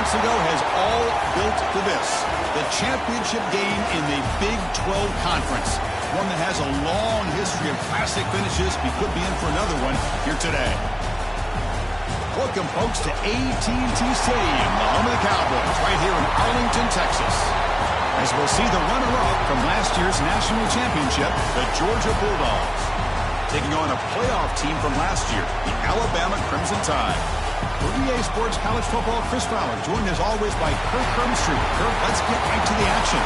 months ago has all built to this. The championship game in the Big 12 Conference. One that has a long history of classic finishes. We could be in for another one here today. Welcome, folks, to AT&T Stadium, the home of the Cowboys, right here in Arlington, Texas. As we'll see the runner-up from last year's national championship, the Georgia Bulldogs, taking on a playoff team from last year, the Alabama Crimson Tide. For EA Sports College Football, Chris Fowler, joined as always by Kirk Hermstreet. Kirk, let's get right to the action.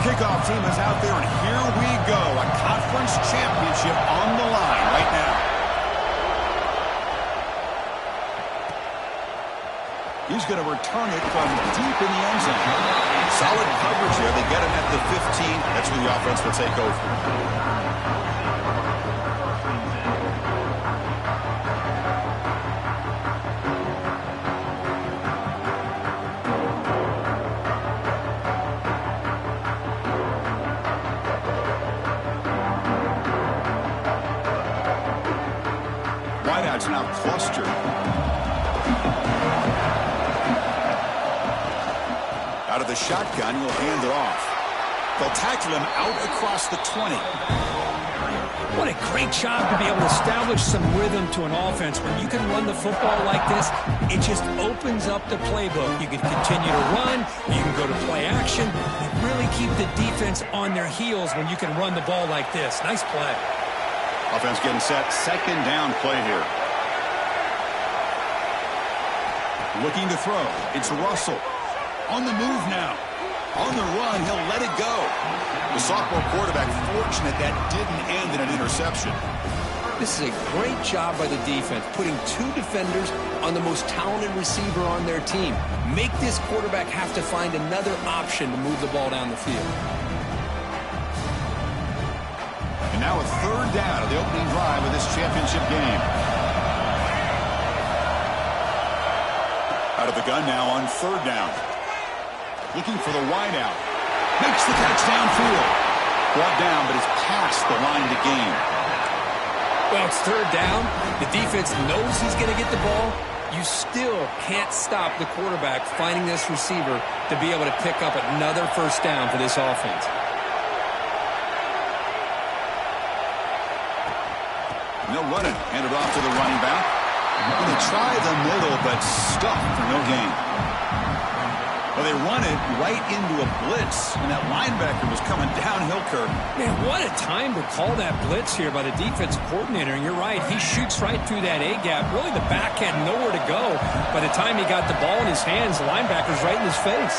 Kickoff team is out there, and here we go. A conference championship on the line right now. He's going to return it from deep in the end zone. Solid coverage here. They get him at the 15. That's where the offense will take over. Wideouts now clustered. Out of the shotgun, he'll hand it off. They'll tackle him out across the 20. What a great job to be able to establish some rhythm to an offense. When you can run the football like this, it just opens up the playbook. You can continue to run, you can go to play action, and really keep the defense on their heels when you can run the ball like this. Nice play. Offense getting set. Second down play here. Looking to throw. It's Russell. On the move now. On the run, he'll let it go. The sophomore quarterback fortunate that didn't end in an interception. This is a great job by the defense, putting two defenders on the most talented receiver on their team. Make this quarterback have to find another option to move the ball down the field. And now a third down of the opening drive of this championship game. Out of the gun now on third down. Looking for the wideout. Makes the catch downfield. Brought down, but it's past the line of the game. Well, it's third down. The defense knows he's going to get the ball. You still can't stop the quarterback finding this receiver to be able to pick up another first down for this offense. And they'll run it. Hand it off to the running back. Going to try the middle, but stuffed for no gain. Well, they run it right into a blitz, and that linebacker was coming downhill, Kirk. Man, what a time to call that blitz here by the defensive coordinator. And you're right, he shoots right through that A-gap. Really, the back had nowhere to go. By the time he got the ball in his hands, the linebacker's right in his face.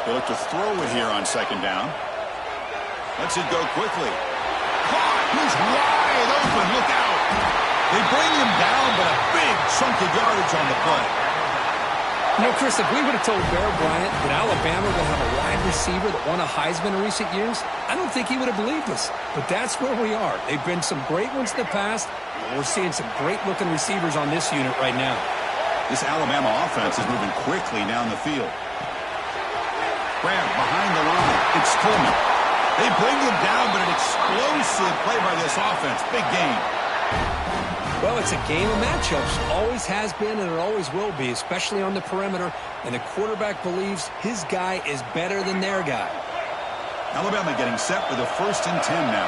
They look to throw it here on second down. Lets it go quickly. Caught! He's wide open. Look out! They bring him down, but a big chunk of yardage on the play. You know, Chris, if we would have told Bear Bryant that Alabama would have a wide receiver that won a Heisman in recent years, I don't think he would have believed us. But that's where we are. They've been some great ones in the past. We're seeing some great-looking receivers on this unit right now. This Alabama offense is moving quickly down the field. Grant behind the line. It's Coleman. They bring him down, but an explosive play by this offense. Big game. Well, it's a game of matchups. Always has been and it always will be, especially on the perimeter. And the quarterback believes his guy is better than their guy. Alabama getting set with a 1st and 10 now.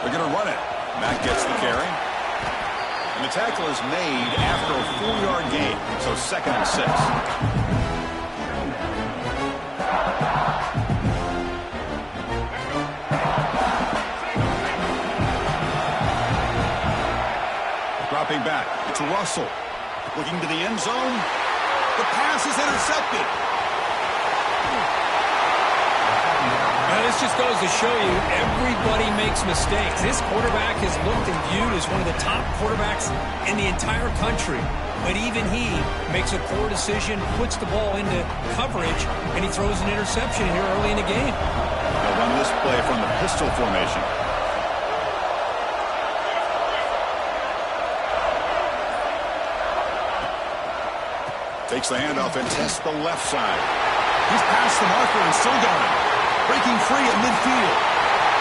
They're going to run it. Mack gets the carry. And the tackle is made after a 4-yard gain. So 2nd and 6. Dropping back. It's Russell. Looking to the end zone. The pass is intercepted. Well, this just goes to show you everybody makes mistakes. This quarterback is looked and viewed as one of the top quarterbacks in the entire country. But even he makes a poor decision, puts the ball into coverage, and he throws an interception here early in the game. They'll run this play from the pistol formation. Takes the handoff and tests the left side. He's past the marker and still going. Breaking free at midfield.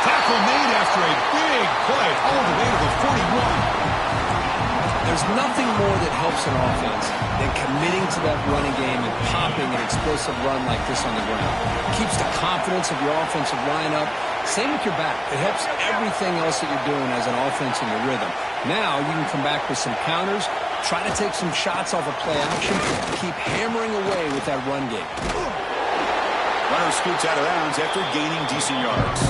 Tackle made after a big play all the way to the 41. There's nothing more that helps an offense than committing to that running game and popping an explosive run like this on the ground. It keeps the confidence of your offensive line up. Same with your back. It helps everything else that you're doing as an offense in your rhythm. Now you can come back with some counters, try to take some shots off of play action, keep hammering away with that run game. Runner scoots out of bounds after gaining decent yards.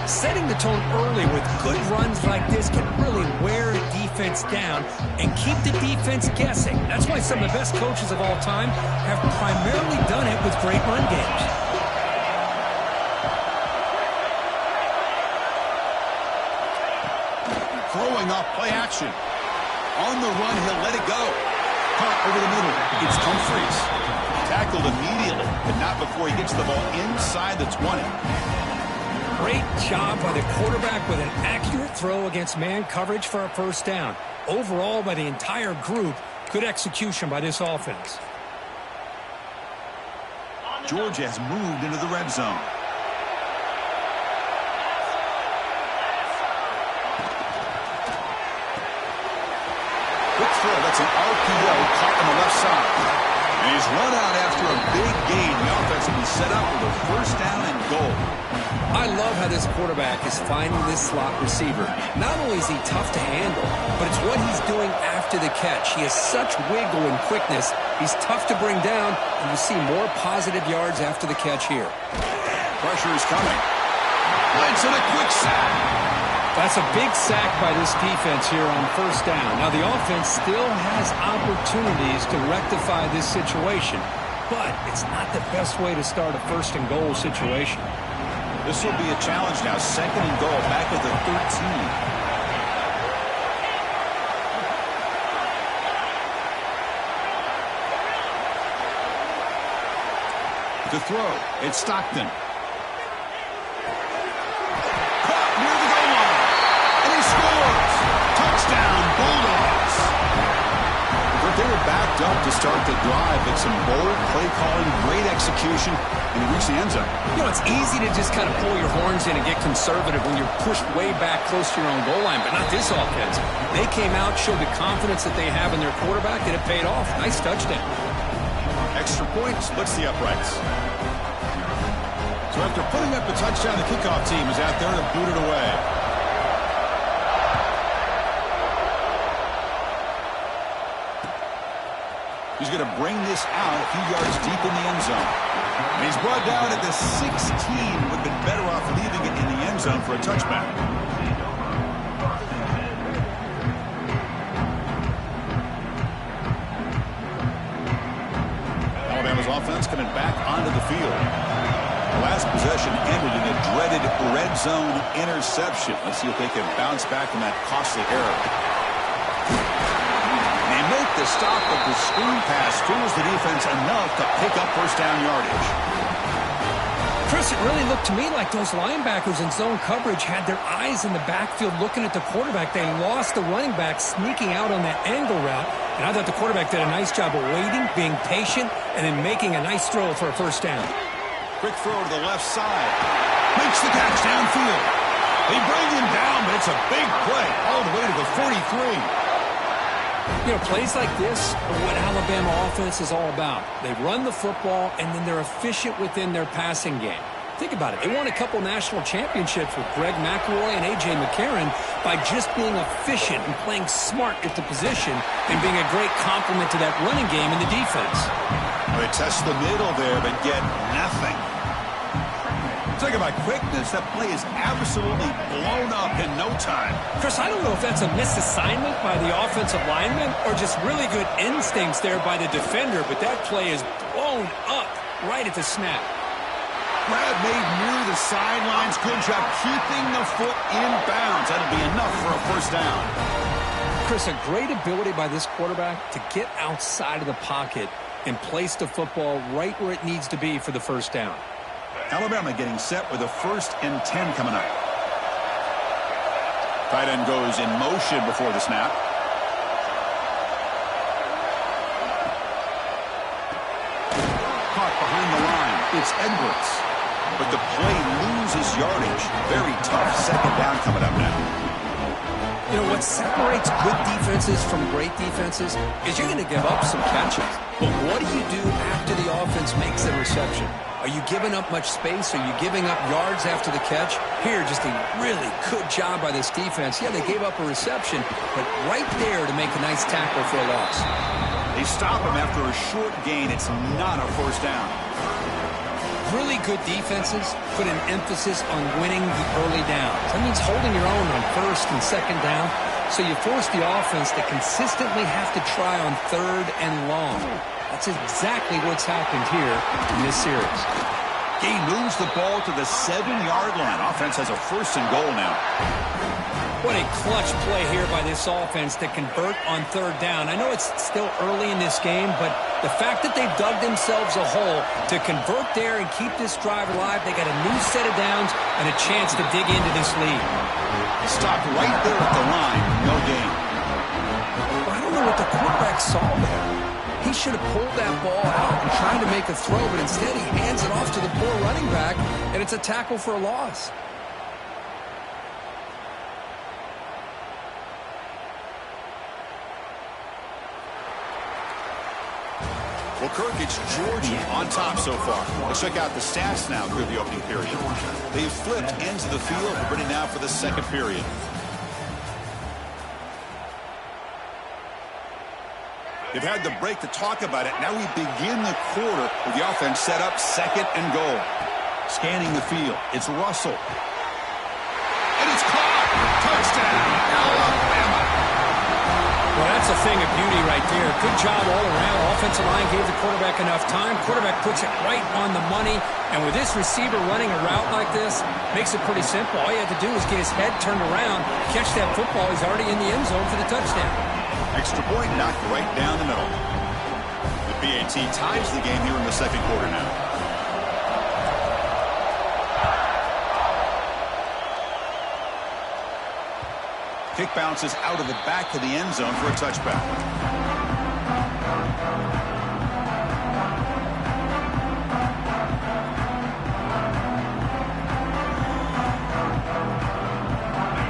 Setting the tone early with good runs like this can really wear a defense down and keep the defense guessing. That's why some of the best coaches of all time have primarily done it with great run games. Throwing off play action. On the run, he'll let it go. Caught over the middle. It's Humphries. Tackled immediately, but not before he gets the ball inside the 20. Great job by the quarterback with an accurate throw against man coverage for a first down. Overall, by the entire group, good execution by this offense. Georgia has moved into the red zone. Quick throw, that's an RPO caught on the left side. And he's run out after a big gain. The offense will be set up with a first down and goal. I love how this quarterback is finding this slot receiver. Not only is he tough to handle, but it's what he's doing after the catch. He has such wiggle and quickness. He's tough to bring down, and you see more positive yards after the catch here. Pressure is coming. Blitz and a quick sack. That's a big sack by this defense here on first down. Now, the offense still has opportunities to rectify this situation, but it's not the best way to start a first and goal situation. This will be a challenge now. Second and goal, back at the 13. To throw, it's Stockton. Caught near the goal line. And he scores. Touchdown, Bulldogs. But they were backed up to start the drive, but some bold play calling, great execution, and they reached the end zone. You know, it's easy to just kind of pull your horns in and get conservative when you're pushed way back close to your own goal line, but not this offense. They came out, showed the confidence that they have in their quarterback, and it paid off. Nice touchdown. Extra point splits the uprights. So after putting up a touchdown, the kickoff team is out there to boot it away. He's going to bring this out a few yards deep in the end zone. And he's brought down at the 16. Would have been better off leaving it in the end zone for a touchback. Alabama's offense coming back onto the field. The last possession ended in a dreaded red zone interception. Let's see if they can bounce back from that costly error. Make the stop, but the screen pass fools the defense enough to pick up first down yardage. Chris, it really looked to me like those linebackers in zone coverage had their eyes in the backfield looking at the quarterback. They lost the running back sneaking out on that angle route, and I thought the quarterback did a nice job of waiting, being patient, and then making a nice throw for a first down. Quick throw to the left side. Makes the catch downfield. They bring him down, but it's a big play all the way to the 43. You know, plays like this are what Alabama offense is all about. They run the football, and then they're efficient within their passing game. Think about it. They won a couple national championships with Greg McElroy and A.J. McCarron by just being efficient and playing smart at the position and being a great complement to that running game in the defense. They test the middle there, but get nothing. Talk about quickness. That play is absolutely blown up in no time. Chris, I don't know if that's a misassignment by the offensive lineman or just really good instincts there by the defender, but that play is blown up right at the snap. grab made near the sidelines. Good job keeping the foot in bounds. That'll be enough for a first down. Chris, a great ability by this quarterback to get outside of the pocket and place the football right where it needs to be for the first down. Alabama getting set with a 1st and 10 coming up. Tight end goes in motion before the snap. Caught behind the line. It's Edwards. But the play loses yardage. Very tough 2nd down coming up now. You know, what separates good defenses from great defenses is you're going to give up some catches. But what do you do after the offense makes a reception? Are you giving up much space? Are you giving up yards after the catch? Here, just a really good job by this defense. Yeah, they gave up a reception, but right there to make a nice tackle for a loss. They stop him after a short gain. It's not a first down. Really good defenses put an emphasis on winning the early downs. That means holding your own on 1st and 2nd down. So you force the offense to consistently have to try on 3rd and long. That's exactly what's happened here in this series. He moves the ball to the 7-yard line. Offense has a 1st and goal now. What a clutch play here by this offense to convert on 3rd down. I know it's still early in this game, but the fact that they've dug themselves a hole to convert there and keep this drive alive, they got a new set of downs and a chance to dig into this lead. Stopped right there at the line. No gain. I don't know what the quarterback saw there. He should have pulled that ball out and tried to make a throw, but instead he hands it off to the poor running back, and it's a tackle for a loss. Well, Kirk, it's Georgia on top so far. Let's check out the stats now through the opening period. They've flipped ends of the field, ready now for the 2nd period. They've had the break to talk about it. Now we begin the quarter with the offense set up 2nd and goal. Scanning the field. It's Russell. And it's caught. Touchdown, Alabama. Well, that's a thing of beauty right there. Good job all around. Offensive line gave the quarterback enough time. Quarterback puts it right on the money. And with this receiver running a route like this, makes it pretty simple. All you have to do is get his head turned around, catch that football. He's already in the end zone for the touchdown. Extra point knocked right down the middle. The BAT ties the game here in the 2nd quarter now. Kick bounces out of the back of the end zone for a touchback.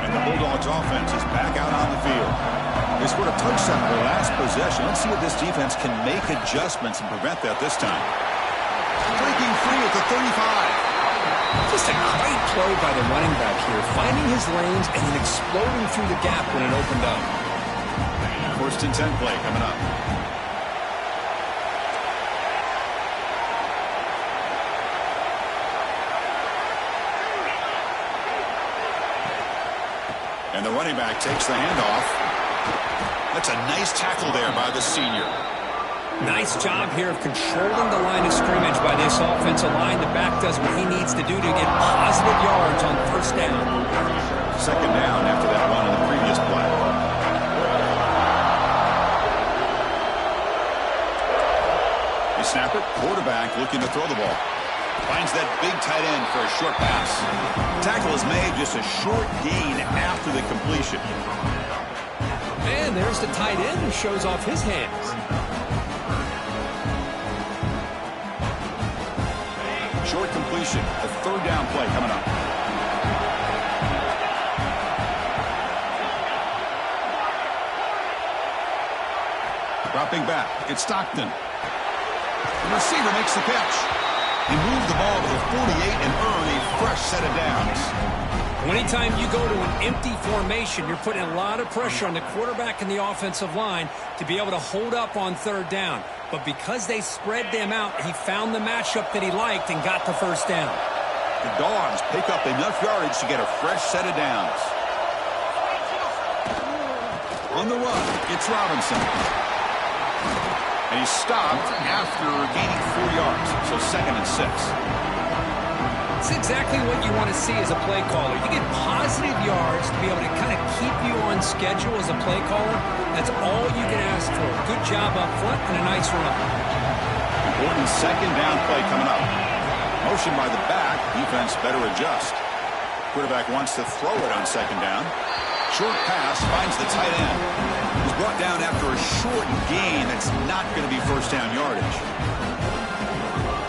And the Bulldogs offense is back out on the field. They scored a touchdown in their last possession. Let's see if this defense can make adjustments and prevent that this time. Breaking free at the 35. Just a great play by the running back here, finding his lanes and then exploding through the gap when it opened up. 1st and 10 play coming up. And the running back takes the handoff. That's a nice tackle there by the senior. Nice job here of controlling the line of scrimmage by this offensive line. The back does what he needs to do to get positive yards on 1st down. 2nd down after that run in the previous play. They snap it. Quarterback looking to throw the ball. Finds that big tight end for a short pass. Tackle is made, just a short gain after the completion. And there's the tight end who shows off his hands. Short completion. The 3rd down play coming up. Dropping back. It's Stockton. The receiver makes the catch. He moved the ball to the 48 and earned a fresh set of downs. Anytime you go to an empty formation, you're putting a lot of pressure on the quarterback and the offensive line to be able to hold up on 3rd down. But because they spread them out, he found the matchup that he liked and got the 1st down. The Dogs pick up enough yardage to get a fresh set of downs. On the run, it's Robinson. And he's stopped after gaining 4 yards, so 2nd and 6. It's exactly what you want to see as a play caller. You get positive yards to be able to kind of keep you on schedule as a play caller. That's all you can ask for. Good job up front and a nice run. Important second down play coming up. Motion by the back. Defense better adjust. Quarterback wants to throw it on second down. Short pass finds the tight end. He's brought down after a short gain. That's not going to be first down yardage.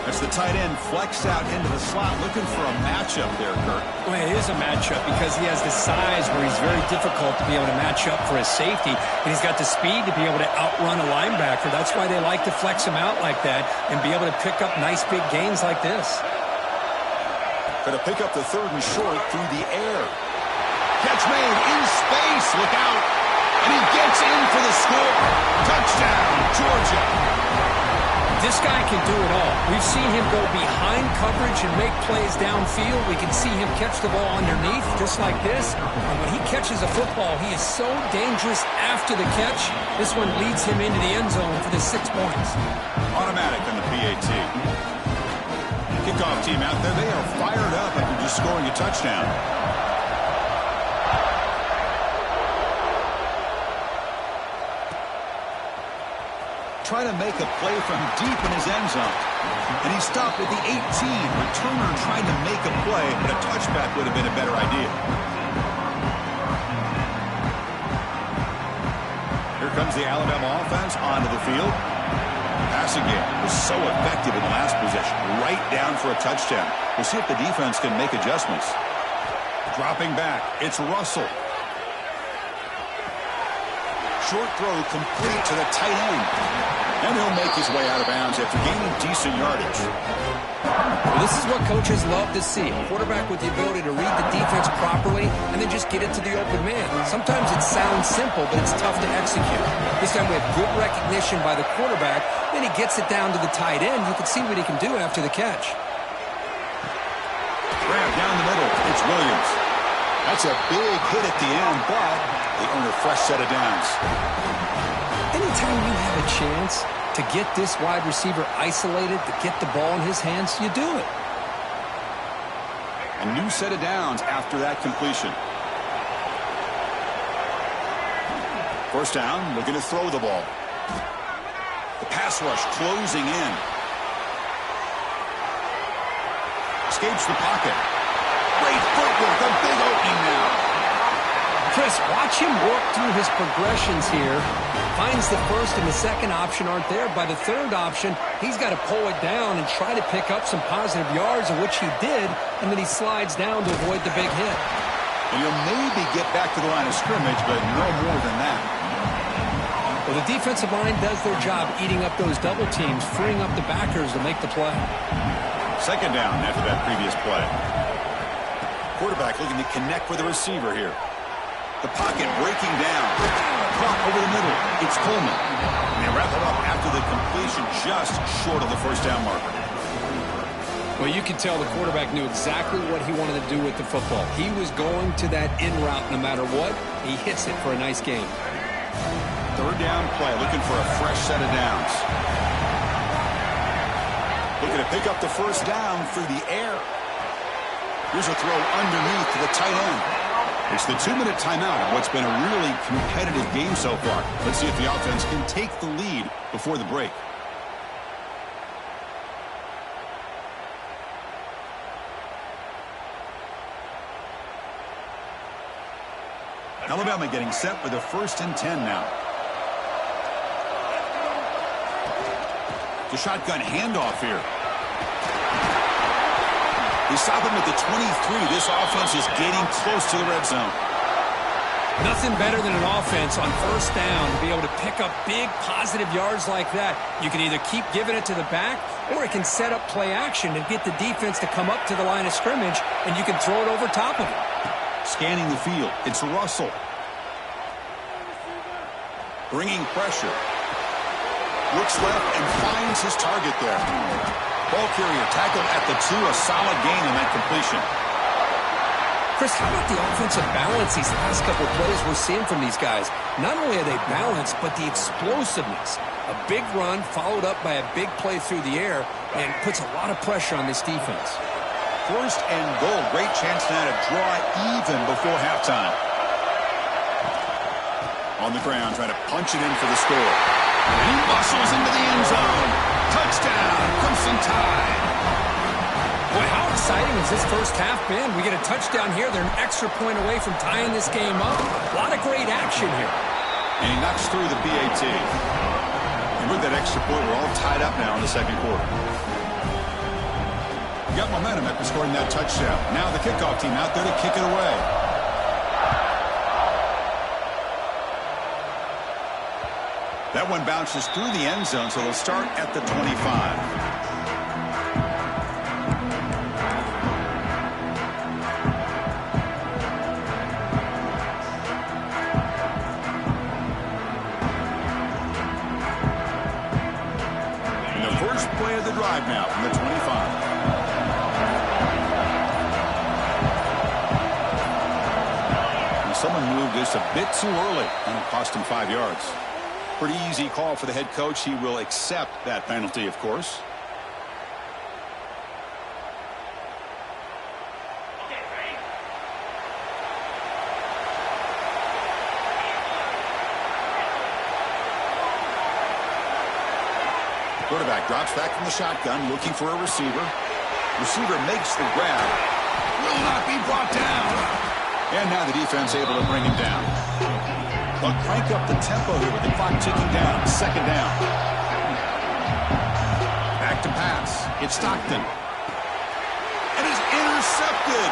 As the tight end flexed out into the slot, looking for a matchup there, Kurt. Well, it is a matchup because he has the size where he's very difficult to be able to match up for his safety, and he's got the speed to be able to outrun a linebacker. That's why they like to flex him out like that and be able to pick up nice big gains like this. Going to pick up the third and short through the air. Catch made in space. Look out. And he gets in for the score. Touchdown, Georgia. This guy can do it all. We've seen him go behind coverage and make plays downfield. We can see him catch the ball underneath just like this. And when he catches a football, he is so dangerous after the catch. This one leads him into the end zone for the 6 points. Automatic on the PAT. Kickoff team out there. They are fired up after just scoring a touchdown. Try to make a play from deep in his end zone. And he stopped at the 18. Returner trying to make a play, but a touchback would have been a better idea. Here comes the Alabama offense onto the field. Passing game was so effective in the last possession. Right down for a touchdown. We'll see if the defense can make adjustments. Dropping back, it's Russell. Short throw complete to the tight end. And he'll make his way out of bounds after gaining decent yardage. Well, this is what coaches love to see. A quarterback with the ability to read the defense properly and then just get it to the open man. Sometimes it sounds simple, but it's tough to execute. This time we have good recognition by the quarterback. Then he gets it down to the tight end. You can see what he can do after the catch. Grab down the middle. It's Williams. That's a big hit at the end, but they earn a fresh set of downs. Anytime you have a chance to get this wide receiver isolated, to get the ball in his hands, you do it. A new set of downs after that completion. First down, looking to throw the ball. The pass rush closing in. Escapes the pocket. Great footwork, a big opening now. Chris, watch him work through his progressions here. Finds the first and the second option aren't there. By the third option, he's got to pull it down and try to pick up some positive yards, of which he did, and then he slides down to avoid the big hit. And you'll maybe get back to the line of scrimmage, but no more than that. Well, the defensive line does their job eating up those double teams, freeing up the backers to make the play. Second down after that previous play. Quarterback looking to connect with the receiver here. The pocket breaking down. Caught over the middle. It's Coleman. And they wrap it up after the completion just short of the first down marker. Well, you can tell the quarterback knew exactly what he wanted to do with the football. He was going to that in route no matter what. He hits it for a nice gain. Third down play, looking for a fresh set of downs. Looking to pick up the first down through the air. Here's a throw underneath to the tight end. It's the 2-minute timeout of what's been a really competitive game so far. Let's see if the offense can take the lead before the break. Alabama getting set with a 1st and 10 now. The shotgun handoff here. They stop him at the 23. This offense is getting close to the red zone. Nothing better than an offense on first down to be able to pick up big positive yards like that. You can either keep giving it to the back, or it can set up play action and get the defense to come up to the line of scrimmage, and you can throw it over top of it. Scanning the field, it's Russell. Bringing pressure. Looks left and finds his target there. Ball carrier tackled at the 2, a solid gain on that completion. Chris, how about the offensive balance these last couple of plays we're seeing from these guys? Not only are they balanced, but the explosiveness. A big run followed up by a big play through the air and puts a lot of pressure on this defense. 1st and goal. Great chance now to draw even before halftime. On the ground, trying to punch it in for the score. And he muscles into the end zone. Touchdown, Crimson Tide. Boy, how exciting has this first half been? We get a touchdown here. They're an extra point away from tying this game up. A lot of great action here. And he knocks through the BAT. And with that extra point, we're all tied up now in the second quarter. Got momentum after scoring that touchdown. Now the kickoff team out there to kick it away. That one bounces through the end zone, so they'll start at the 25. Play of the drive now from the 25. And someone moved just a bit too early, and it cost him 5 yards. Pretty easy call for the head coach. He will accept that penalty, of course. Quarterback drops back from the shotgun, looking for a receiver. Receiver makes the grab. Will not be brought down. And now the defense able to bring him down. They'll crank up the tempo here with the clock ticking down. 2nd down. Back to pass. It's Stockton. And is intercepted.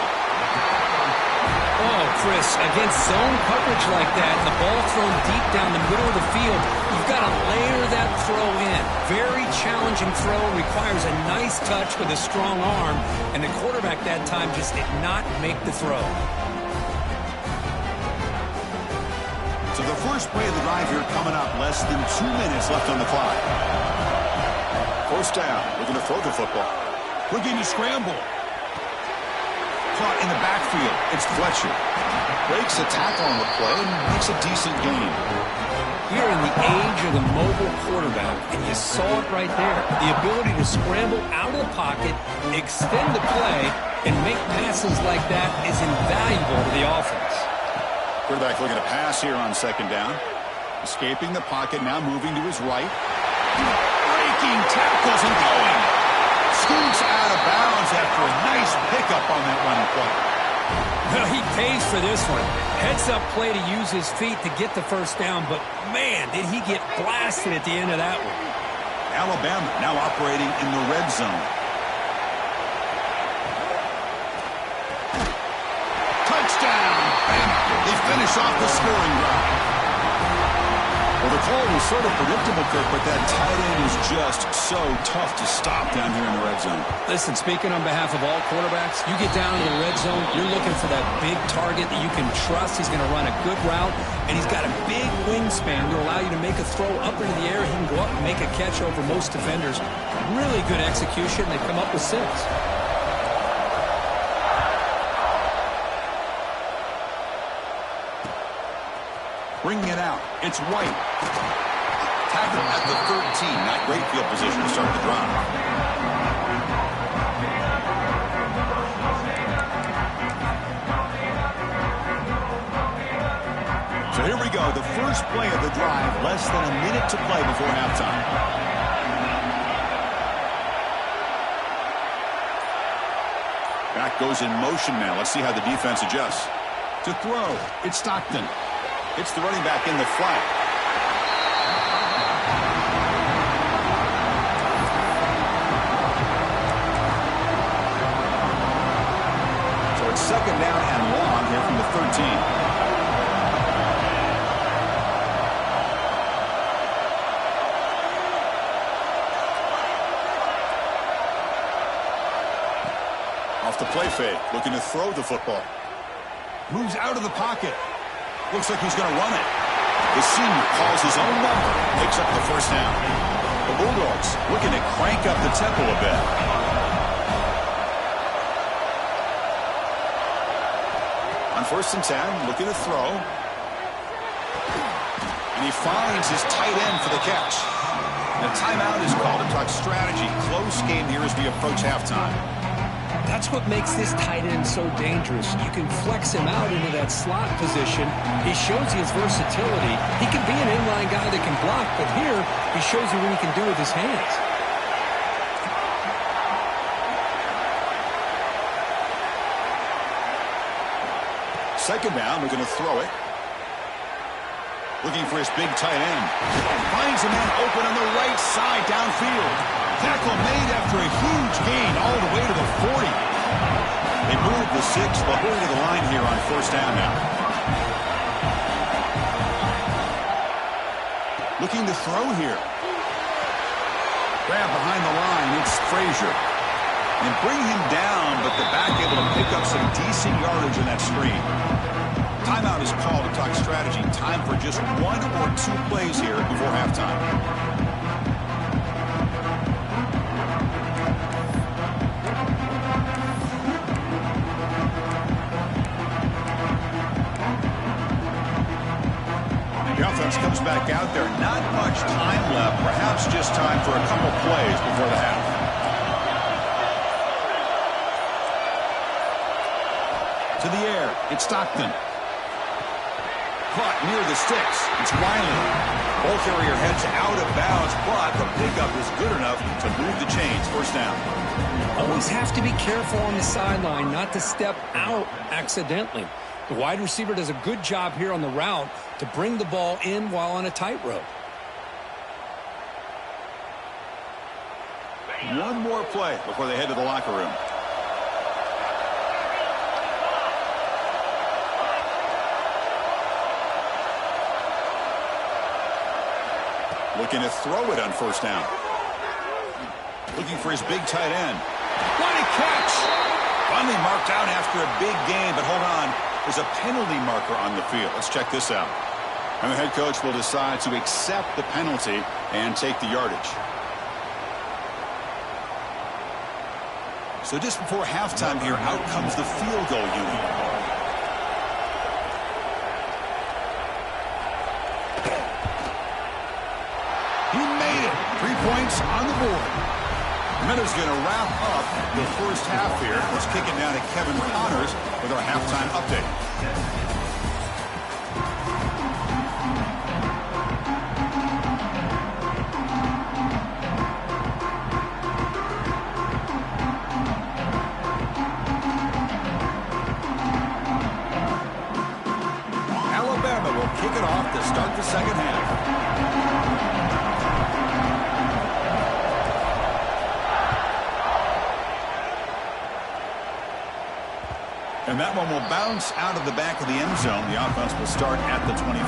Oh, Chris, against zone coverage like that, the ball thrown deep down the middle of the field, you've got to layer that throw in. Very challenging throw, requires a nice touch with a strong arm, and the quarterback that time just did not make the throw. So the first play of the drive here coming up, less than 2 minutes left on the clock. 1st down, looking to throw the football. Looking to scramble. Caught in the backfield. It's Fletcher. Breaks a tackle on the play and makes a decent gain. We're in the age of the mobile quarterback, and you saw it right there. The ability to scramble out of the pocket, extend the play, and make passes like that is invaluable to the offense. Quarterback looking to pass here on 2nd down. Escaping the pocket, now moving to his right. Breaking tackles and going. Scoots out of bounds after a nice pickup on that running play. Well, he pays for this one. Heads-up play to use his feet to get the 1st down, but, man, did he get blasted at the end of that one. Alabama now operating in the red zone. Touchdown! Bama. They finish off the scoring drive. Well, the call was sort of predictable, Kirk, but that tight end is just so tough to stop down here in the red zone. Listen, speaking on behalf of all quarterbacks, you get down to the red zone, you're looking for that big target that you can trust. He's going to run a good route, and he's got a big wingspan to allow you to make a throw up into the air. He can go up and make a catch over most defenders. Really good execution. They come up with 6. Bringing it out. It's White. Tackle at the 13. Not great field position to start the drive. So here we go. The first play of the drive. Less than a minute to play before halftime. Back goes in motion now. Let's see how the defense adjusts. To throw. It's Stockton. It's the running back in the flat. So it's 2nd down and long here from the 13. Off the play fake, looking to throw the football. Moves out of the pocket. Looks like he's going to run it. The senior calls his own number, makes up the 1st down. The Bulldogs looking to crank up the tempo a bit. On 1st and 10, looking to throw. And he finds his tight end for the catch. The timeout is called to talk strategy. Close game here as we approach halftime. That's what makes this tight end so dangerous. You can flex him out into that slot position. He shows you his versatility. He can be an inline guy that can block, but here he shows you what he can do with his hands. Second down, we're going to throw it. Looking for his big tight end. Finds a man open on the right side downfield. Tackle made after a huge gain all the way to the 40. They moved the 6, but going to the line here on first down now. Looking to throw here. Grab behind the line. It's Frazier. And bring him down, but the back able to pick up some decent yardage in that screen. Timeout is called to talk strategy. Time for just 1 or 2 plays here before halftime. The offense comes back out there. Not much time left. Perhaps just time for a couple plays before the half. To the air. It's Stockton. Caught near the sticks. It's Riley. Ball carrier heads out of bounds, but the pickup is good enough to move the chains. First down. Always have to be careful on the sideline not to step out accidentally. The wide receiver does a good job here on the route to bring the ball in while on a tightrope. One more play before they head to the locker room. Looking to throw it on first down. Looking for his big tight end. What a catch! Finally marked out after a big game, but hold on. There's a penalty marker on the field. Let's check this out. And the head coach will decide to accept the penalty and take the yardage. So just before halftime here, out comes the field goal unit. He made it. 3 points on the board. Minutes going to wrap up the first half here. Let's kick it down to Kevin Connors with our halftime update. Alabama will kick it off to start the second half. And that one will bounce out of the back of the end zone. The offense will start at the 25.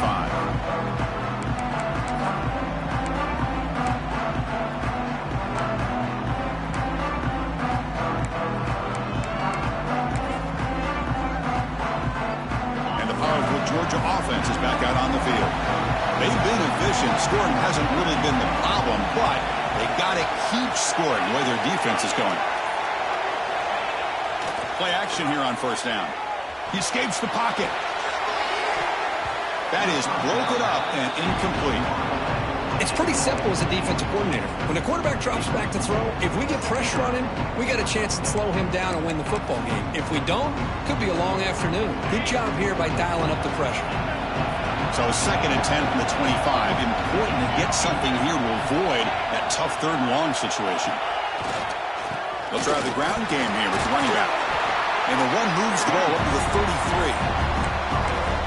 And the powerful Georgia offense is back out on the field. They've been efficient. Scoring hasn't really been the problem, but they got to keep scoring the way their defense is going. Play action here on first down. He escapes the pocket. That is broken up and incomplete. It's pretty simple as a defensive coordinator. When the quarterback drops back to throw, if we get pressure on him, we got a chance to slow him down and win the football game. If we don't, could be a long afternoon. Good job here by dialing up the pressure. So 2nd and 10 from the 25. Important to get something here to avoid that tough 3rd and long situation. They'll try the ground game here with the running back. And the run moves the ball up to the 33.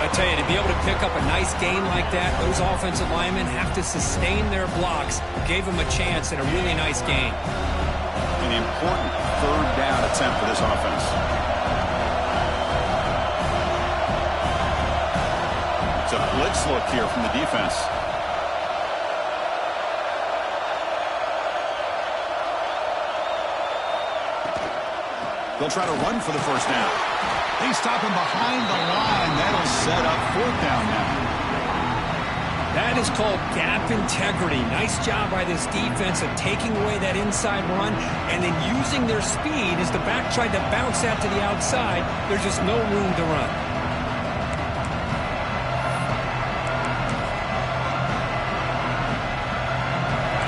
I tell you, to be able to pick up a nice gain like that, those offensive linemen have to sustain their blocks. Gave them a chance and a really nice gain. An important 3rd down attempt for this offense. It's a blitz look here from the defense. They'll try to run for the first down. They stop him behind the line. That'll set up 4th down now. That is called gap integrity. Nice job by this defense of taking away that inside run and then using their speed as the back tried to bounce out to the outside. There's just no room to run.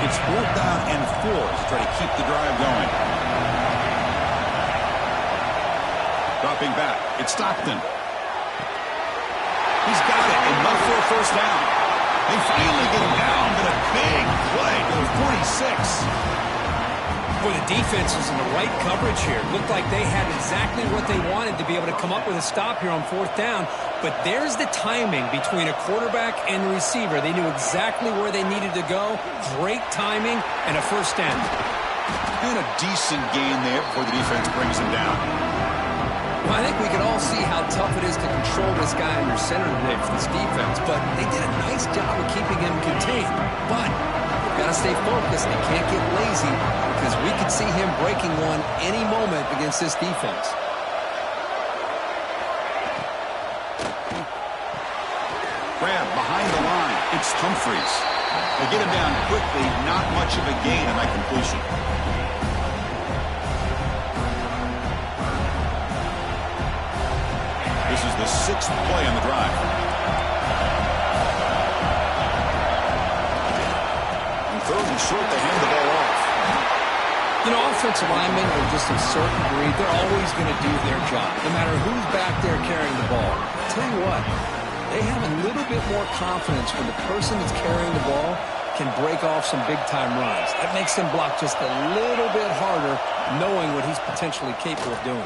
It's 4th down and 4 to try to keep the drive going. Dropping back. It's Stockton. He's got it. Enough for a first down. They finally get him down, but a big play to the 46. Boy, the defense was in the right coverage here. Looked like they had exactly what they wanted to be able to come up with a stop here on fourth down. But there's the timing between a quarterback and the receiver. They knew exactly where they needed to go. Great timing and a first down. And a decent gain there before the defense brings him down. Well, I think we can all see how tough it is to control this guy under center today for this defense, but they did a nice job of keeping him contained. But you've got to stay focused. They can't get lazy because we could see him breaking one any moment against this defense. Grab behind the line. It's Humphries. They get him down quickly. Not much of a gain on that completion. This is the 6th play on the drive. And third and short, they hand the ball off. You know, offensive linemen are just a certain breed. They're always going to do their job, no matter who's back there carrying the ball. I'll tell you what, they have a little bit more confidence when the person that's carrying the ball can break off some big-time runs. That makes them block just a little bit harder, knowing what he's potentially capable of doing.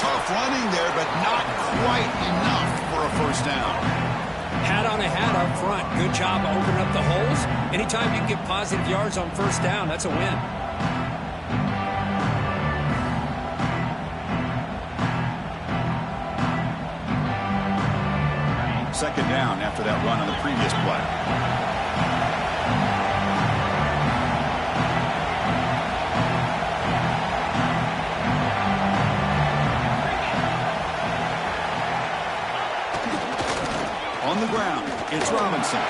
Tough running there, but not quite enough for a first down. Hat on a hat up front. Good job opening up the holes. Anytime you can get positive yards on first down, that's a win. Second down after that run on the previous play. On the ground, it's Robinson.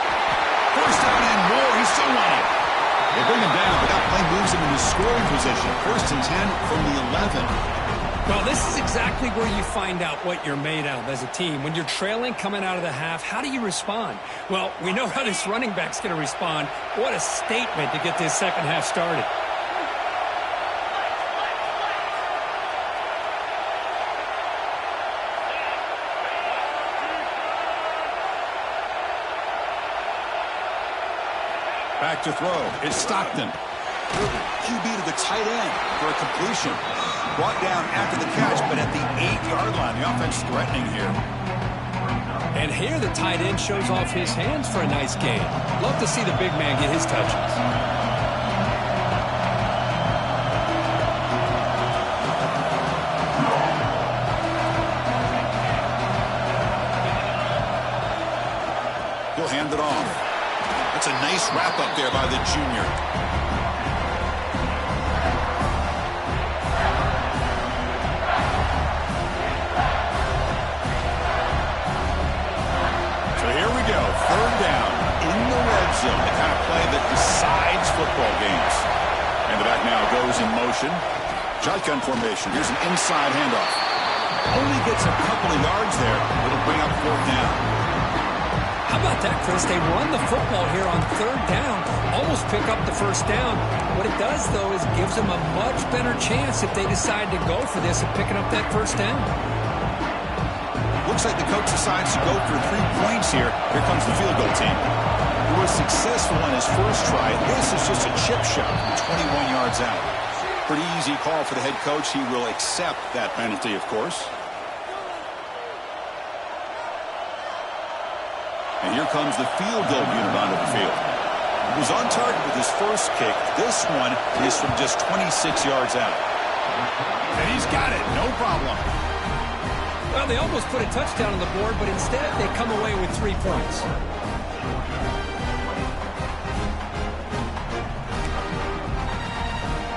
First down and more. He's still running. They bring him down, but that play moves him into scoring position. First and 10 from the 11. Well, this is exactly where you find out what you're made of as a team. When you're trailing coming out of the half, how do you respond? Well, we know how this running back's going to respond. What a statement to get this second half started. Back to throw. It's Stockton. QB to the tight end for a completion. Brought down after the catch, but at the 8-yard line. The offense threatening here. And here the tight end shows off his hands for a nice gain. Love to see the big man get his touches. He'll hand it off. That's a nice wrap up there by the junior. So here we go. Third down in the red zone. The kind of play that decides football games. And the back now goes in motion. Shotgun formation. Here's an inside handoff. Only gets a couple of yards there. It'll bring up fourth down. How about that, Chris? They run the football here on third down, almost pick up the first down. What it does, though, is gives them a much better chance if they decide to go for this and picking up that first down. Looks like the coach decides to go for 3 points here. Here comes the field goal team. He was successful on his first try. This is just a chip shot from 21 yards out. Pretty easy call for the head coach. He will accept that penalty, of course. And here comes the field goal unit onto the field. He was on target with his first kick. This one is from just 26 yards out. And he's got it. No problem. Well, they almost put a touchdown on the board, but instead they come away with 3 points.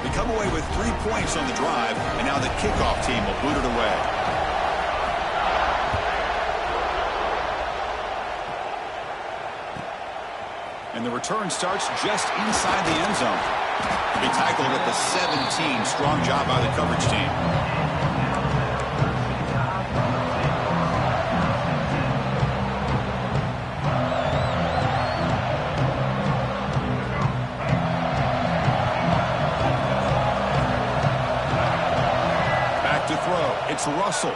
They come away with 3 points on the drive, and now the kickoff team will boot it away. And the return starts just inside the end zone. They tackled at the 17. Strong job by the coverage team. Back to throw. It's It's Russell.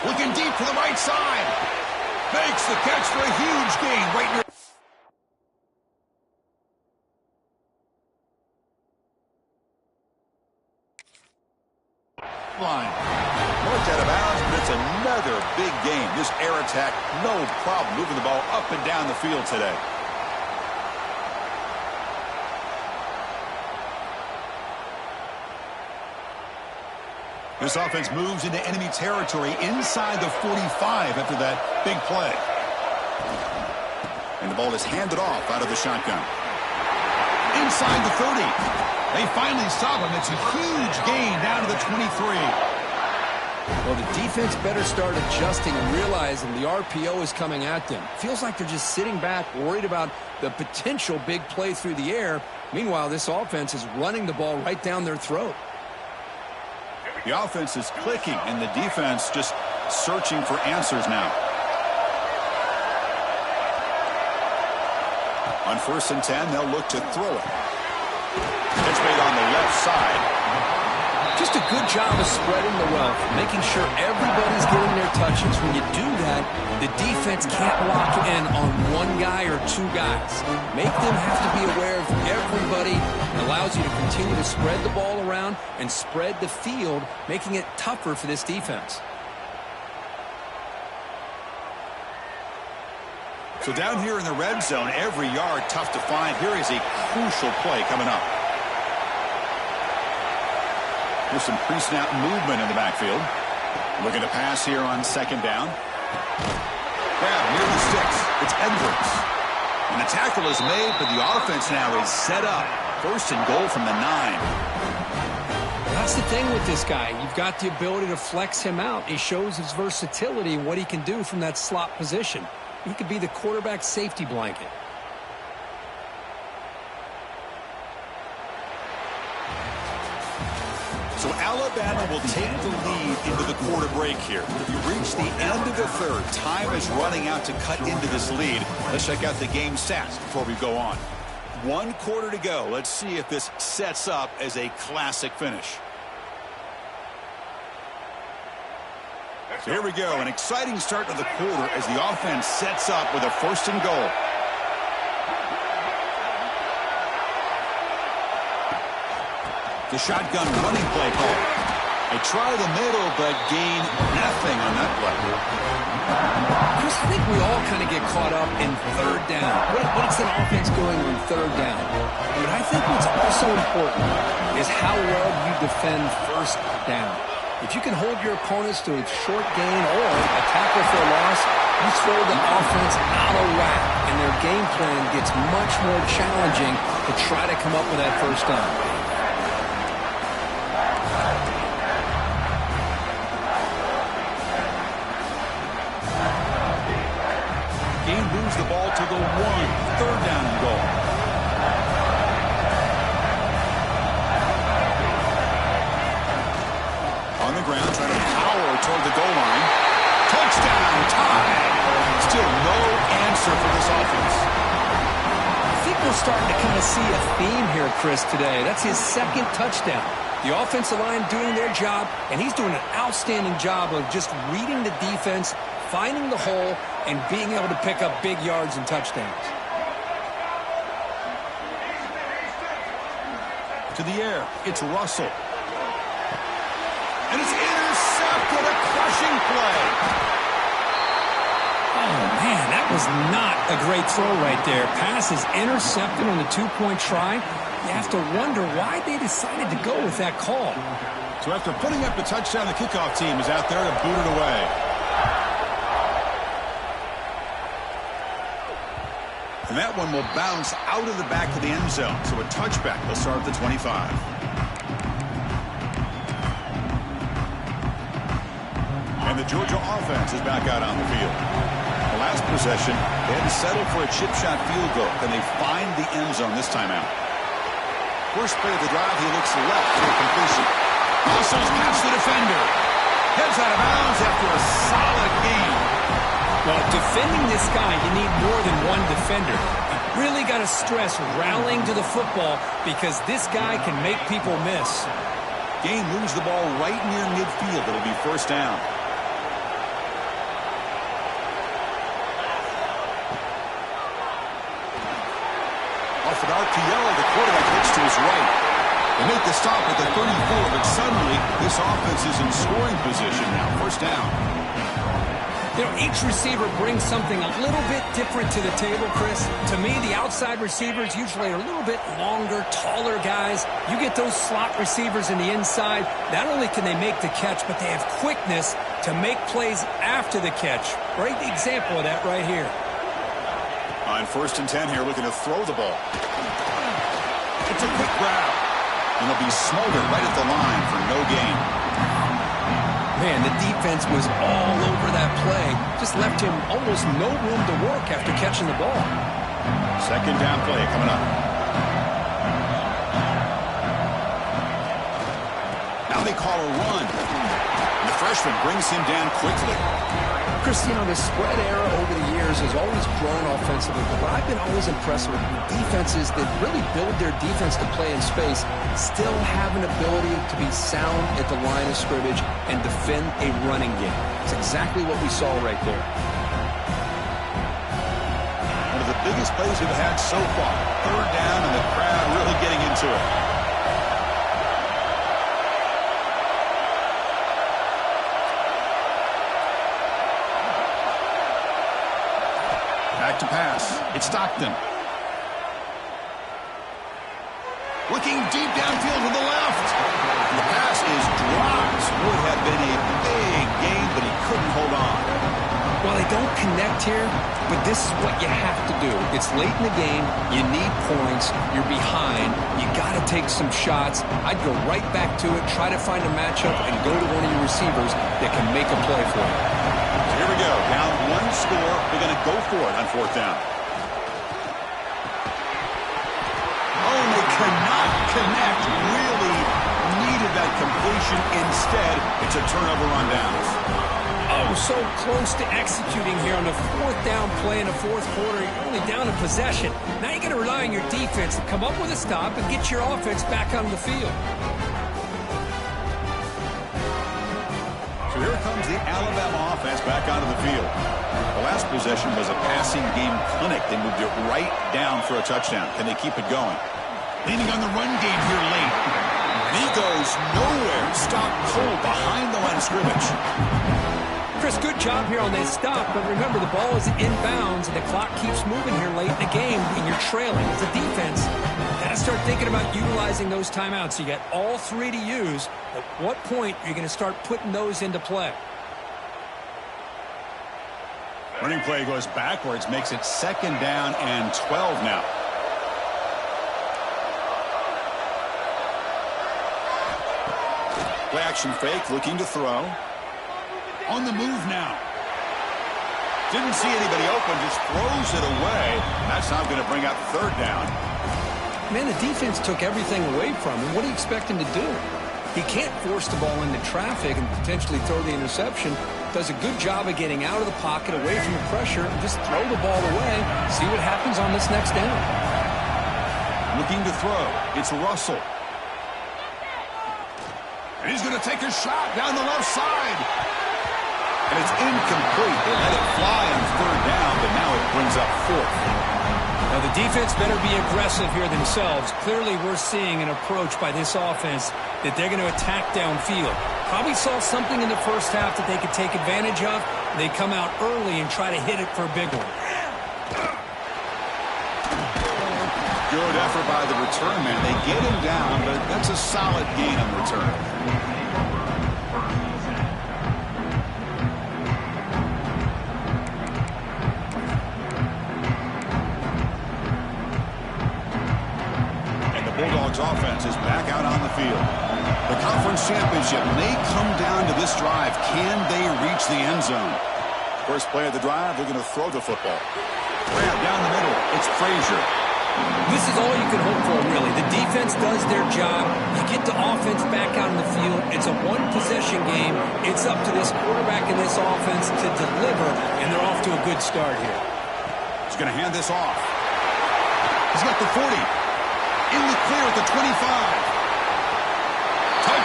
Looking deep to the right side. Makes the catch for a huge gain right near line. Marked out of bounds, but it's another big game. This air attack, no problem moving the ball up and down the field today. This offense moves into enemy territory inside the 45 after that big play. And the ball is handed off out of the shotgun. Inside the 30. They finally stop him. It's a huge gain down to the 23. Well, the defense better start adjusting and realizing the RPO is coming at them. Feels like they're just sitting back, worried about the potential big play through the air. Meanwhile, this offense is running the ball right down their throat. The offense is clicking, and the defense just searching for answers now. On 1st and 10, they'll look to throw it. It's made on the left side. Just a good job of spreading the wealth, making sure everybody's getting their touches. When you do that, the defense can't lock in on one guy or two guys. Make them have to be aware of everybody. It allows you to continue to spread the ball around and spread the field, making it tougher for this defense. So down here in the red zone, every yard tough to find. Here is a crucial play coming up. There's some pre-snap movement in the backfield. Looking to pass here on 2nd down. Grab near the sticks. It's Edwards. And the tackle is made, but the offense now is set up. 1st and goal from the 9. That's the thing with this guy. You've got the ability to flex him out. He shows his versatility and what he can do from that slot position. He could be the quarterback safety blanket. So Alabama will take the lead into the quarter break here. We reach the end of the 3rd. Time is running out to cut into this lead. Let's check out the game stats before we go on. 1 quarter to go. Let's see if this sets up as a classic finish. So here we go. An exciting start to the quarter as the offense sets up with a 1st and goal. The shotgun running play call. They try the middle, but gain nothing on that play. Chris, I think we all kind of get caught up in 3rd down. What's an offense going on 3rd down? But I think what's also important is how well you defend 1st down. If you can hold your opponents to a short gain or a tackle for a loss, you throw the offense out of whack, and their game plan gets much more challenging to try to come up with that 1st down. Moves the ball to the 1. 3rd down and goal. On the ground, trying to power toward the goal line. Touchdown, tie. Still no answer for this offense. I think we're starting to kind of see a theme here, Chris, today. That's his 2nd touchdown. The offensive line doing their job, and he's doing an outstanding job of just reading the defense, finding the hole, and being able to pick up big yards and touchdowns. To the air, it's Russell. And it's intercepted, a crushing play. Oh, man, that was not a great throw right there. Pass is intercepted on the 2-point try. You have to wonder why they decided to go with that call. So after putting up the touchdown, the kickoff team is out there to boot it away. And that one will bounce out of the back of the end zone. So a touchback will start at the 25. And the Georgia offense is back out on the field. The last possession, they had to settle for a chip shot field goal. Can they find the end zone this time out? First play of the drive, he looks left for a completion. Hustles past the defender. Heads out of bounds after a solid game. Well, defending this guy, you need more than one defender. You really got to stress rallying to the football because this guy can make people miss. Gain moves the ball right near midfield. It'll be first down. Off an RPO, the quarterback looks to his right. They make the stop at the 34, but suddenly this offense is in scoring position now. First down. You know, each receiver brings something a little bit different to the table, Chris. To me, the outside receivers usually are a little bit longer, taller guys. You get those slot receivers in the inside, not only can they make the catch, but they have quickness to make plays after the catch. Great example of that right here. On 1st and 10 here, looking to throw the ball. It's a quick grab. And he'll be smothered right at the line for no gain. Man, the defense was all over that play. Just left him almost no room to work after catching the ball. Second down play coming up. Now they call a run. And the freshman brings him down quickly. Chris, you know, the spread era over the years has always grown offensively, but what I've been always impressed with defenses that really build their defense to play in space still have an ability to be sound at the line of scrimmage and defend a running game. It's exactly what we saw right there. One of the biggest plays we've had so far. Third down and the crowd really getting into it. Back to pass. It's Stockton. Looking deep downfield to the left. The pass is dropped. Would have been a big gain, but he couldn't hold on. Well, they don't connect here, but this is what you have to do. It's late in the game. You need points. You're behind. You got to take some shots. I'd go right back to it, try to find a matchup, and go to one of your receivers that can make a play for you. So here we go. Down one score. They're going to go for it on 4th down. Oh, and they cannot connect. Really needed that completion. Instead, it's a turnover on downs. Oh, so close to executing here on the 4th down play in the 4th quarter. You're only down a possession. Now you got to rely on your defense to come up with a stop and get your offense back on the field. So here comes the Alabama offense back onto the field. The last possession was a passing game clinic. They moved it right down for a touchdown. Can they keep it going? Leaning on the run game here late. And he goes nowhere. Stopped cold behind the line of scrimmage. Chris, good job here on that stop, but remember the ball is inbounds and the clock keeps moving here late in the game and you're trailing as a defense. Got to start thinking about utilizing those timeouts. You got all 3 to use. At what point are you going to start putting those into play? Running play goes backwards, makes it 2nd down and 12 now. Play action fake, looking to throw. On the move now. Didn't see anybody open, just throws it away. That's not going to bring up 3rd down. Man, the defense took everything away from him. What do you expect him to do? He can't force the ball into traffic and potentially throw the interception. Does a good job of getting out of the pocket, away from the pressure, and just throw the ball away. See what happens on this next down. Looking to throw. It's Russell. And he's going to take a shot down the left side. And it's incomplete. They let it fly on 3rd down, but now it brings up 4th. Now the defense better be aggressive here themselves. Clearly we're seeing an approach by this offense that they're going to attack downfield. Probably saw something in the first half that they could take advantage of. They come out early and try to hit it for a big one. Good effort by the return man. They get him down, but that's a solid gain on the return. Bulldogs offense is back out on the field. The conference championship may come down to this drive. Can they reach the end zone? First play of the drive, they're going to throw the football. Grab down the middle. It's Frazier. This is all you can hope for, really. The defense does their job. You get the offense back out on the field. It's a one-possession game. It's up to this quarterback and this offense to deliver, and they're off to a good start here. He's going to hand this off. He's got the 40. In the clear at the 25.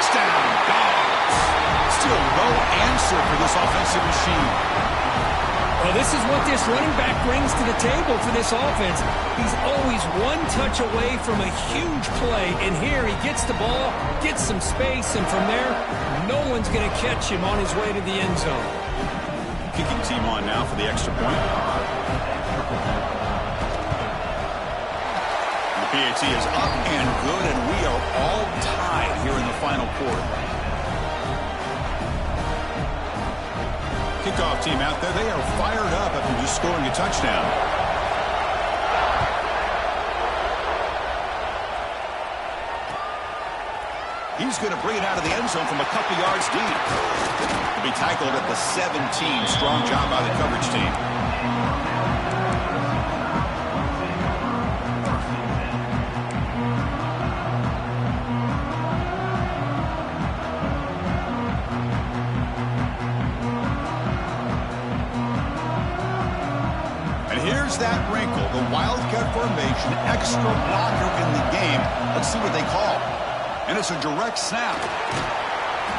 touchdown, Dogs. Still no answer for this offensive machine. Well, this is what this running back brings to the table for this offense. He's always one touch away from a huge play, and here he gets the ball, gets some space, and from there, no one's going to catch him on his way to the end zone. Kicking team on now for the extra point. The PAT is up and good, and we are all tied here in the final quarter. Kickoff team out there. They are fired up after just scoring a touchdown. He's going to bring it out of the end zone from a couple yards deep. He'll be tackled at the 17. Strong job by the coverage team. Here's that wrinkle, the Wildcat formation, extra blocker in the game. Let's see what they call. And it's a direct snap.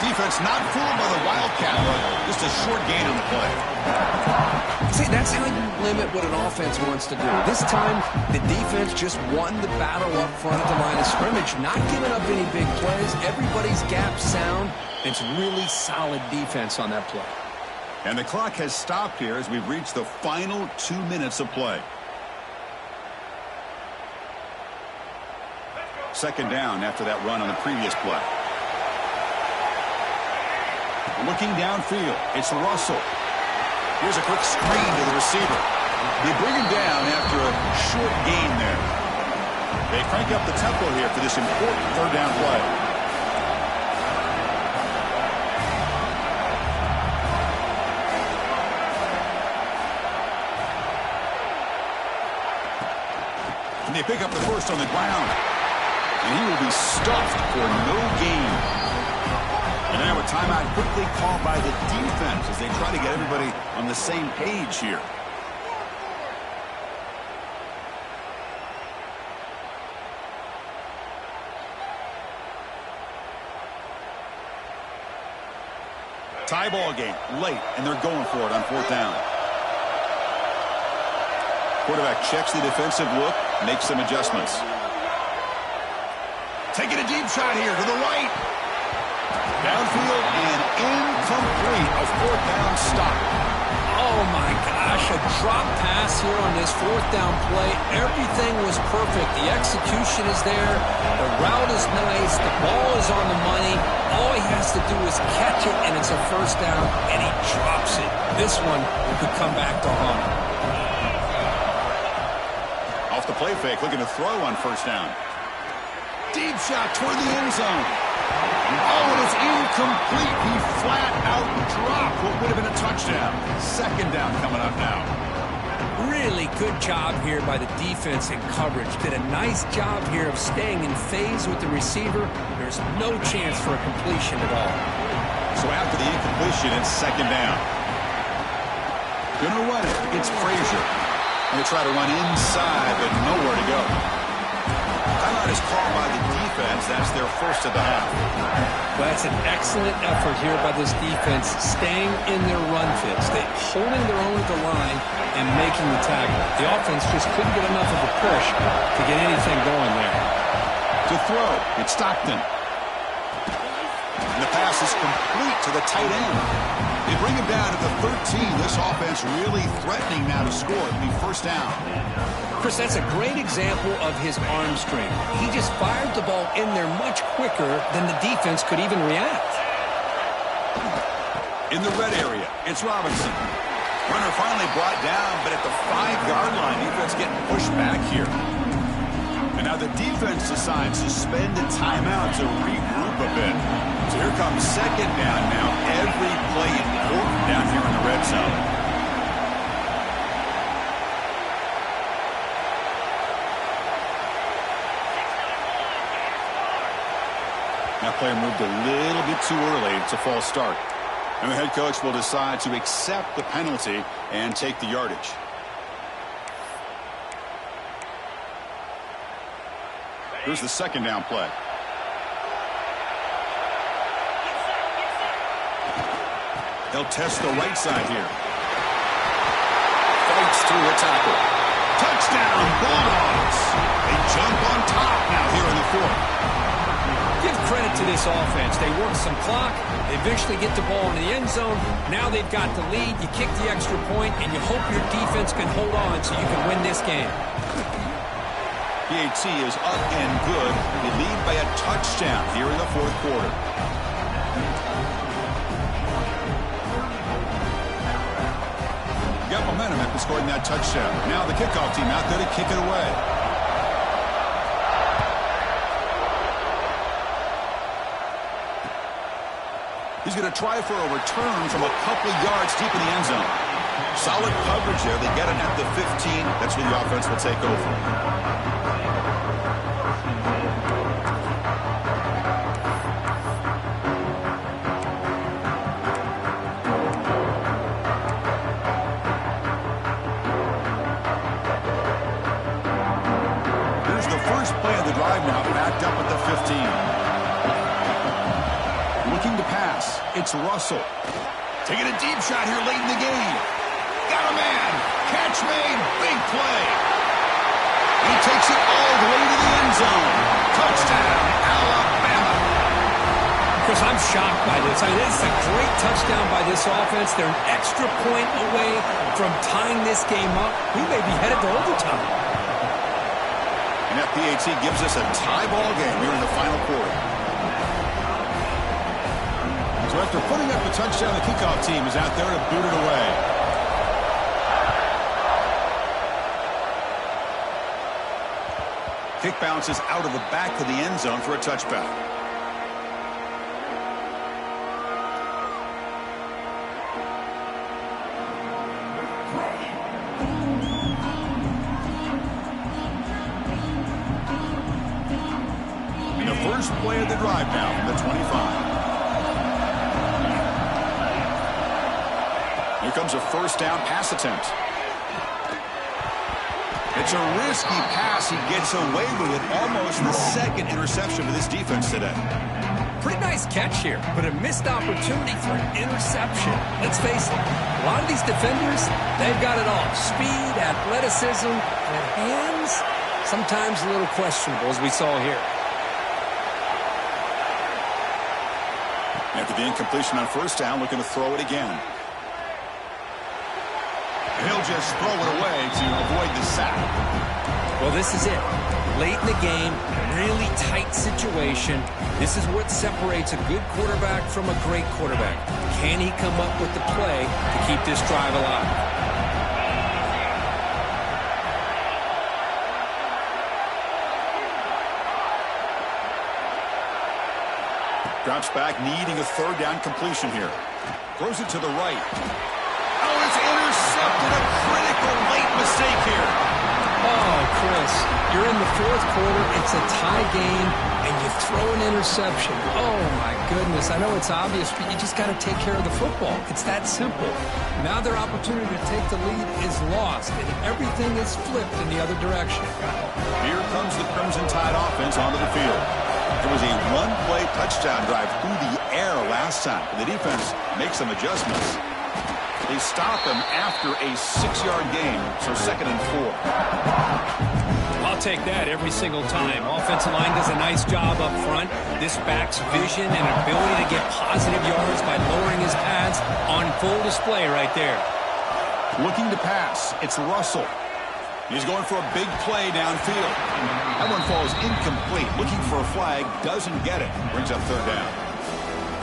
Defense not fooled by the Wildcat look. Just a short gain on the play. See, that's how you limit what an offense wants to do. This time, the defense just won the battle up front at the line of scrimmage, not giving up any big plays. Everybody's gap sound. It's really solid defense on that play. And the clock has stopped here as we've reached the final 2 minutes of play. Second down after that run on the previous play. Looking downfield, it's Russell. Here's a quick screen to the receiver. They bring him down after a short gain there. They crank up the tempo here for this important third down play. They pick up the first on the ground. And he will be stuffed for no gain. And now a timeout quickly called by the defense as they try to get everybody on the same page here. Tie ball game late, and they're going for it on fourth down. Quarterback checks the defensive look, makes some adjustments. Taking a deep shot here to the right. Downfield and incomplete. A fourth down stop. Oh, my gosh. A drop pass here on this fourth down play. Everything was perfect. The execution is there. The route is nice. The ball is on the money. All he has to do is catch it, and it's a first down, and he drops it. This one could come back to haunt him. Off the play fake, looking to throw on first down. Deep shot toward the end zone. Oh, it is incomplete. He flat out dropped what would have been a touchdown. Second down coming up now. Really good job here by the defense in coverage. Did a nice job here of staying in phase with the receiver. There's no chance for a completion at all. So after the incompletion, it's second down. Gonna run it. It's Frazier. They try to run inside, but nowhere to go. Timeout is called by the defense. That's their first of the half. Well, that's an excellent effort here by this defense, staying in their run fits. They're holding their own at the line and making the tackle. The offense just couldn't get enough of a push to get anything going there. To throw, it's Stockton. And the pass is complete to the tight end. They bring him down at the 13. This offense really threatening now to score. It'll be first down. Chris, that's a great example of his arm strength. He just fired the ball in there much quicker than the defense could even react. In the red area, it's Robinson. Runner finally brought down, but at the 5-yard line, defense getting pushed back here. And now the defense decides to spend a timeout to regroup a bit. So here comes second down now. Every play important down here in the red zone. That play moved a little bit too early. It's a false start. And the head coach will decide to accept the penalty and take the yardage. Here's the second down play. They'll test the right side here. Fights through a tackle. Touchdown, Bulldogs. They jump on top now here in the fourth. Give credit to this offense. They work some clock. They eventually get the ball in the end zone. Now they've got the lead. You kick the extra point, and you hope your defense can hold on so you can win this game. BIG is up and good. They lead by a touchdown here in the fourth quarter. Got momentum after scoring that touchdown. Now the kickoff team out there to kick it away. He's going to try for a return from a couple yards deep in the end zone. Solid coverage there. They get it at the 15. That's where the offense will take over. Here's the first play of the drive now, backed up at the 15. Looking to pass. It's Russell. Taking a deep shot here late in the game. Got a man. Catch made. Big play. He takes it all the way to the end zone. Touchdown, Alabama. Chris, I'm shocked by this. I mean, this is a great touchdown by this offense. They're an extra point away from tying this game up. We may be headed to overtime. And that BIG gives us a tie ball game here in the final quarter. So after putting up the touchdown, the kickoff team is out there to boot it away. Kick bounces out of the back of the end zone for a touchback. And the first play of the drive now from the 25. Here comes a first down pass attempt. It's a risky pass. He gets away with it. Almost the second interception for this defense today. Pretty nice catch here, but a missed opportunity for an interception. Let's face it, a lot of these defenders, they've got it all. Speed, athleticism, and hands, sometimes a little questionable, as we saw here. After the incompletion on first down, looking to throw it again. He'll just throw it away to avoid the sack. Well, this is it. Late in the game, really tight situation. This is what separates a good quarterback from a great quarterback. Can he come up with the play to keep this drive alive? Drops back, needing a third down completion here. Throws it to the right. Oh, it's intercepted. A critical late mistake here. Oh, Chris, you're in the fourth quarter. It's a tie game, and you throw an interception. Oh, my goodness. I know it's obvious, but you just got to take care of the football. It's that simple. Now their opportunity to take the lead is lost, and everything is flipped in the other direction. Here comes the Crimson Tide offense onto the field. It was a one-play touchdown drive through the air last time. The defense makes some adjustments. They stop him after a 6-yard gain, so 2nd and 4. I'll take that every single time. Offensive line does a nice job up front. This back's vision and ability to get positive yards by lowering his pads on full display right there. Looking to pass. It's Russell. He's going for a big play downfield. That one falls incomplete. Looking for a flag. Doesn't get it. Brings up third down.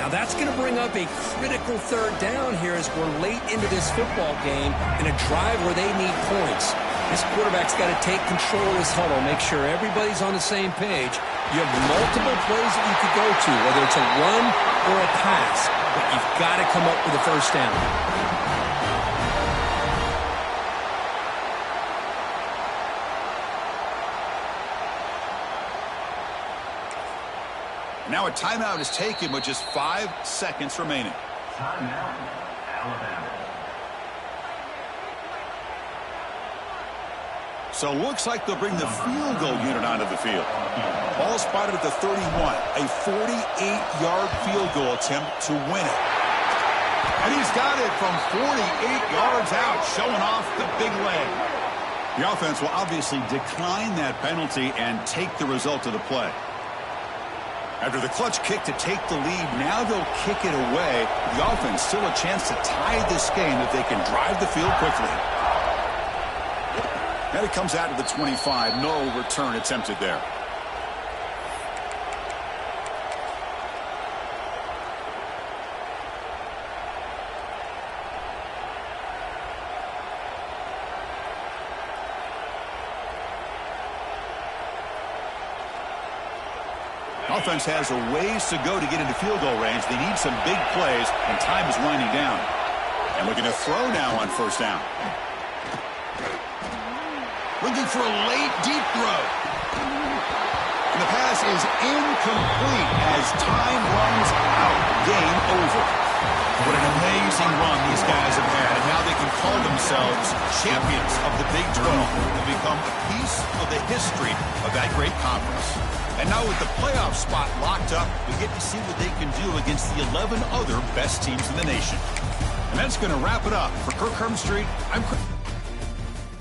Now that's going to bring up a critical third down here as we're late into this football game in a drive where they need points. This quarterback's got to take control of this huddle, make sure everybody's on the same page. You have multiple plays that you could go to, whether it's a run or a pass, but you've got to come up with a first down. Now a timeout is taken with just 5 seconds remaining. Timeout, Alabama. So looks like they'll bring the field goal unit onto the field. Ball spotted at the 31. A 48-yard field goal attempt to win it. And he's got it from 48 yards out, showing off the big leg. The offense will obviously decline that penalty and take the result of the play. After the clutch kick to take the lead, now they'll kick it away. The offense still a chance to tie this game if they can drive the field quickly. And it comes out to the 25. No return attempted there. Offense has a ways to go to get into field goal range. They need some big plays, and time is winding down. And looking to throw now on first down. Looking for a late, deep throw. And the pass is incomplete as time runs out. Game over. What an amazing run these guys have had. And now they can call themselves champions of the Big 12 and become a piece of the history of that great conference. And now with the playoff spot locked up, we get to see what they can do against the 11 other best teams in the nation. And that's going to wrap it up. For Kirk Hermstreet, I'm Chris.